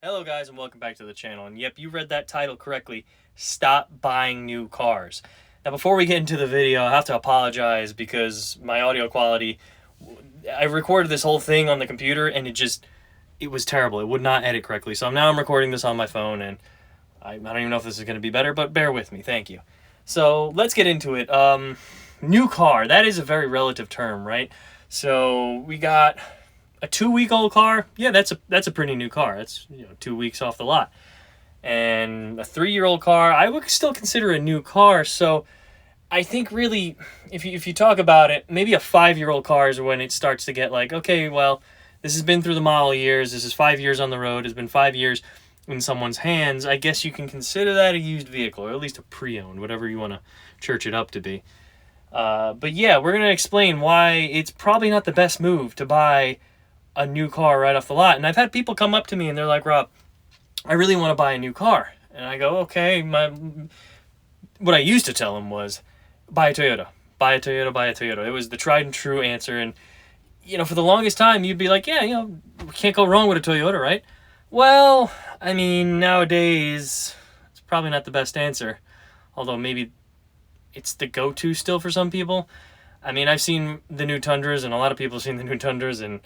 Hello guys and welcome back to the channel, and yep, you read that title correctly. Stop buying new cars. Now before we get into the video, I have to apologize because my audio quality, I recorded this whole thing on the computer and it was terrible. It would not edit correctly. So now I'm recording this on my phone and I don't even know if this is going to be better, but bear with me. Thank you. So let's get into it. New car, that is a very relative term, right? So we got a 2-week-old car. Yeah, that's a pretty new car. That's 2 weeks off the lot. And a 3-year-old car, I would still consider a new car. So I think really, if you talk about it, maybe a 5-year-old car is when it starts to get like, okay, well, this has been through the model years. This is 5 years on the road. It's been 5 years in someone's hands. I guess you can consider that a used vehicle, or at least a pre-owned, whatever you want to church it up to be. But yeah, we're going to explain why it's probably not the best move to buy a new car right off the lot. And I've had people come up to me and they're like, Rob, I really want to buy a new car. And I go, okay, what I used to tell them was, buy a Toyota. Buy a Toyota, buy a Toyota. It was the tried and true answer. And, for the longest time, you'd be like, yeah, we can't go wrong with a Toyota, right? Well, I mean, nowadays, it's probably not the best answer. Although maybe it's the go-to still for some people. I mean, I've seen the new Tundras, and a lot of people have seen the new Tundras, and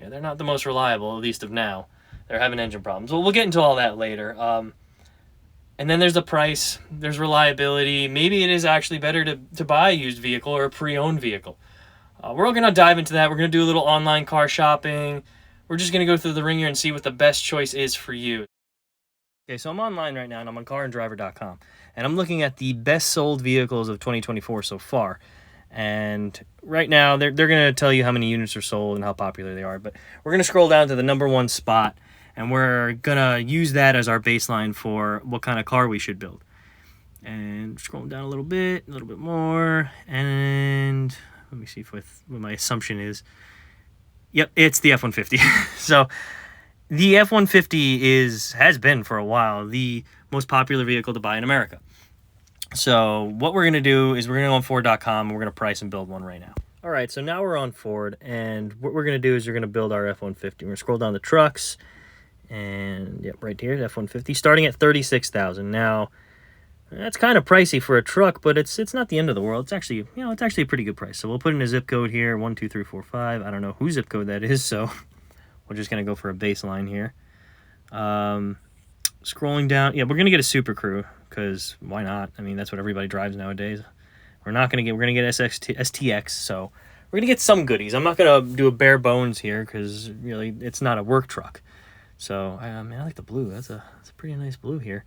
yeah, they're not the most reliable, at least of now. They're having engine problems. Well, we'll get into all that later. And then there's the price. There's reliability. Maybe it is actually better to buy a used vehicle or a pre-owned vehicle. We're all going to dive into that. We're going to do a little online car shopping. We're just going to go through the ringer and see what the best choice is for you. Okay, so I'm online right now, and I'm on carandriver.com. And I'm looking at the best sold vehicles of 2024 so far. And right now, they're going to tell you how many units are sold and how popular they are. But we're going to scroll down to the number one spot, and we're going to use that as our baseline for what kind of car we should build. And scrolling down a little bit more, and let me see what my assumption is. Yep, it's the F-150. So the F-150 has been for a while the most popular vehicle to buy in America. So what we're going to do is we're going to go on Ford.com and we're going to price and build one right now. All right, so now we're on Ford, and what we're going to do is we're going to build our F-150. We're going to scroll down the trucks, and yep, right here, F-150, starting at $36,000. Now, that's kind of pricey for a truck, but it's not the end of the world. It's actually, it's actually a pretty good price. So we'll put in a zip code here, 12345. I don't know whose zip code that is, so we're just going to go for a baseline here. Scrolling down, yeah, we're going to get a Super Crew, because why not? I mean, that's what everybody drives nowadays. We're going to get STX, so we're going to get some goodies. I'm not going to do a bare bones here, because really, it's not a work truck. So, I like the blue. That's a pretty nice blue here.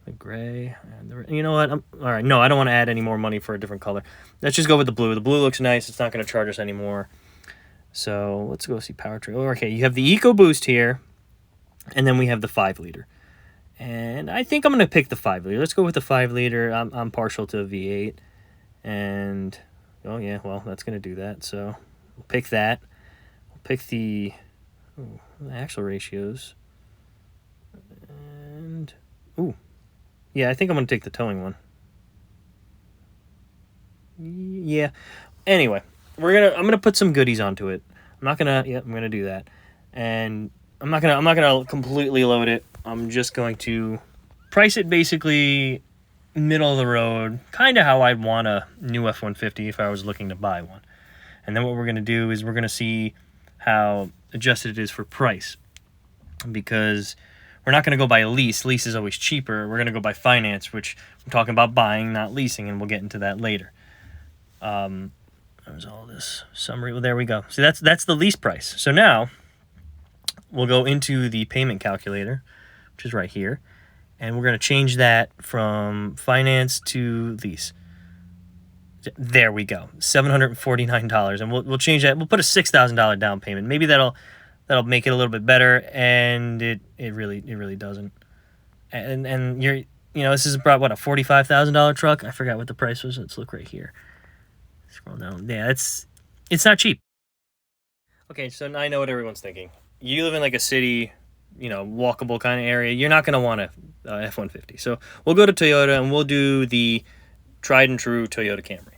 The gray. And you know what? All right, no, I don't want to add any more money for a different color. Let's just go with the blue. The blue looks nice. It's not going to charge us anymore. So, let's go see powertrain. Okay, you have the EcoBoost here, and then we have the 5-liter. And I think I'm going to pick the 5-liter. Let's go with the 5-liter. I'm partial to a V8. And, oh yeah, well, that's going to do that. So, we'll pick that. We'll pick the axle ratios. And, yeah, I think I'm going to take the towing one. Yeah. Anyway, I'm going to put some goodies onto it. I'm going to do that. And I'm not going to completely load it. I'm just going to price it basically middle of the road, kind of how I'd want a new F-150 if I was looking to buy one. And then what we're going to do is we're going to see how adjusted it is for price, because we're not going to go by a lease. Lease is always cheaper. We're going to go by finance, which I'm talking about buying, not leasing, and we'll get into that later. There's all this summary. Well, there we go. See, that's the lease price. So now we'll go into the payment calculator, which is right here, and we're going to change that from finance to lease. There we go, $749, and we'll change that. We'll put a $6,000 down payment. Maybe that'll make it a little bit better, and it really doesn't. And you're this is about what, a $45,000 truck. I forgot what the price was. Let's look right here. Scroll down. Yeah, it's not cheap. Okay, so now I know what everyone's thinking. You live in like a city, walkable kind of area. You're not going to want a F-150. So we'll go to Toyota and we'll do the tried and true Toyota Camry.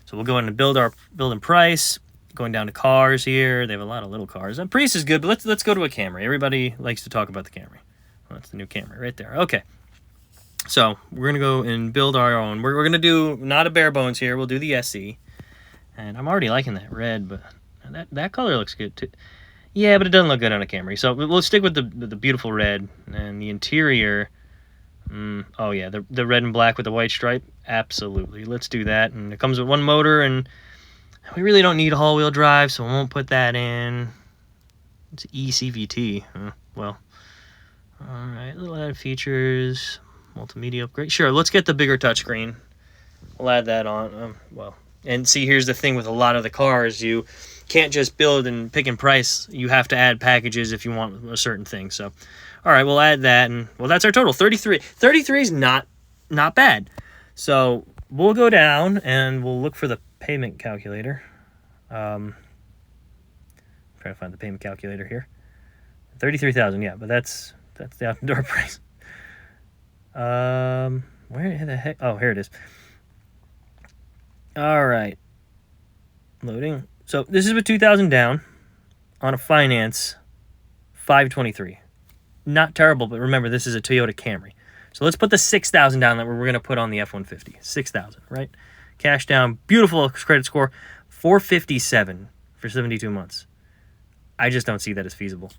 So we'll go in and build and price. Going down to cars here. They have a lot of little cars. And Prius is good, but let's go to a Camry. Everybody likes to talk about the Camry. Well, that's the new Camry right there. Okay. So we're gonna go and build our own. We're gonna do not a bare bones here. We'll do the SE, and I'm already liking that red, but that color looks good too. Yeah, but it doesn't look good on a Camry. So we'll stick with the beautiful red and the interior. Oh yeah, the red and black with the white stripe. Absolutely, let's do that. And it comes with one motor, and we really don't need all-wheel drive, so we won't put that in. It's ECVT. Well, all right. Little added features. Multimedia upgrade. Sure, let's get the bigger touchscreen. We'll add that on. Well, and see, here's the thing with a lot of the cars, you can't just build and pick and price. You have to add packages if you want a certain thing. So, all right, we'll add that, and well, that's our total, 33. 33 is not bad. So we'll go down and we'll look for the payment calculator. Trying to find the payment calculator here. 33,000, yeah, but that's the outdoor price. Where the heck? Oh, here it is. All right. Loading. So this is with 2,000 down on a finance, 523. Not terrible, but remember, this is a Toyota Camry. So let's put the 6,000 down that we're going to put on the F-150. 6,000, right? Cash down. Beautiful credit score. 457 for 72 months. I just don't see that as feasible.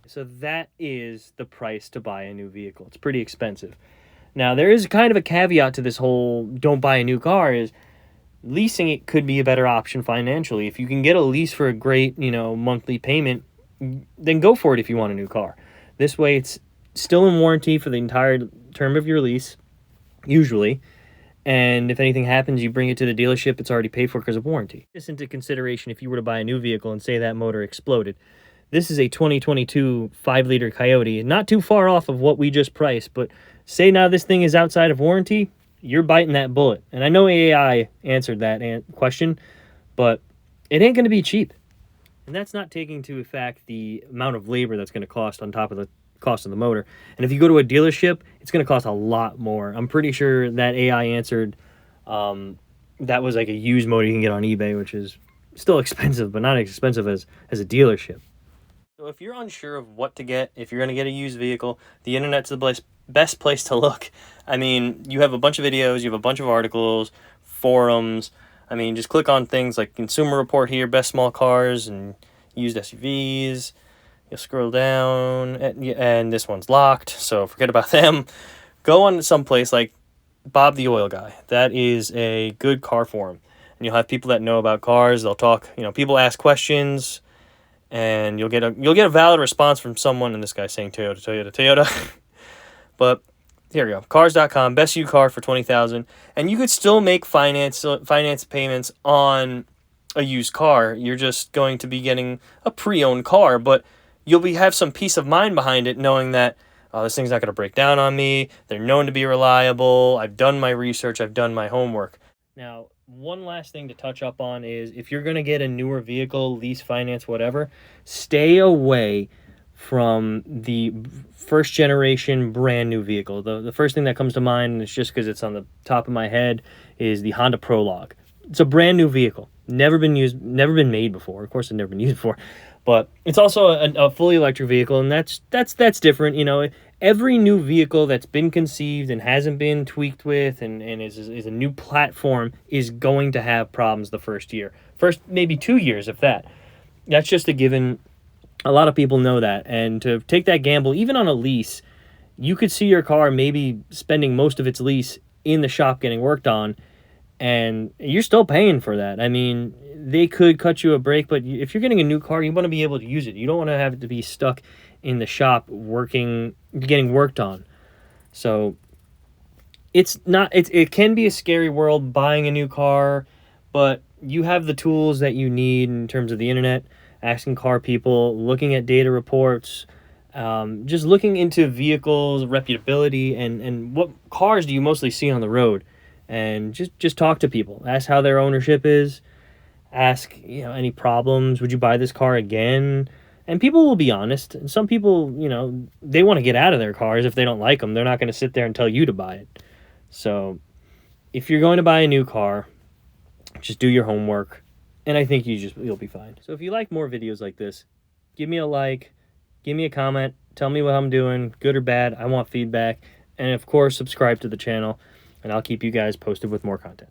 So that is the price to buy a new vehicle. It's pretty expensive. Now, there is kind of a caveat to this whole don't buy a new car is leasing it could be a better option financially. If you can get a lease for a great, monthly payment, then go for it if you want a new car. This way, it's still in warranty for the entire term of your lease, usually. And if anything happens, you bring it to the dealership, it's already paid for because of warranty. This into consideration if you were to buy a new vehicle and say that motor exploded. This is a 2022 5-liter Coyote, not too far off of what we just priced, but say now this thing is outside of warranty, you're biting that bullet. And I know AI answered that question, but it ain't going to be cheap. And that's not taking into effect the amount of labor that's going to cost on top of the cost of the motor. And if you go to a dealership, it's going to cost a lot more. I'm pretty sure that AI answered that was like a used motor you can get on eBay, which is still expensive, but not as expensive as a dealership. So if you're unsure of what to get, if you're going to get a used vehicle, the internet's the best place to look. I mean, you have a bunch of videos, you have a bunch of articles, forums. I mean, just click on things like Consumer Report here, best small cars and used SUVs. You'll scroll down, and this one's locked, so forget about them. Go on to some place like Bob the Oil Guy. That is a good car forum. And you'll have people that know about cars. They'll talk, people ask questions, and you'll get a valid response from someone, and this guy's saying Toyota. But here we go. Cars.com, best used car for $20,000. And you could still make finance payments on a used car. You're just going to be getting a pre-owned car, but you'll have some peace of mind behind it, knowing that this thing's not going to break down on me. They're known to be reliable. I've done my research. I've done my homework. Now, one last thing to touch up on is if you're going to get a newer vehicle, lease, finance, whatever, stay away from the first generation brand new vehicle. The first thing that comes to mind, and it's just because it's on the top of my head, is the Honda Prologue. It's a brand new vehicle. Never been used, never been made before. Of course, it's never been used before. But it's also a fully electric vehicle, and that's different. Every new vehicle that's been conceived and hasn't been tweaked with and is a new platform is going to have problems the first year. First, maybe 2 years, if that. That's just a given. A lot of people know that. And to take that gamble, even on a lease, you could see your car maybe spending most of its lease in the shop getting worked on, and you're still paying for that. I mean, they could cut you a break, but if you're getting a new car, you want to be able to use it. You don't want to have it to be stuck in the shop getting worked on. So it can be a scary world buying a new car, but you have the tools that you need in terms of the internet, asking car people, looking at data reports, just looking into vehicles, reputability, and what cars do you mostly see on the road. And just talk to people. Ask how their ownership is. Ask, any problems. Would you buy this car again? And people will be honest. And some people, they want to get out of their cars if they don't like them. They're not going to sit there and tell you to buy it. So if you're going to buy a new car, just do your homework. And I think you'll be fine. So if you like more videos like this, give me a like, give me a comment, Tell me what I'm doing, good or bad. I want feedback. And of course, subscribe to the channel, and I'll keep you guys posted with more content.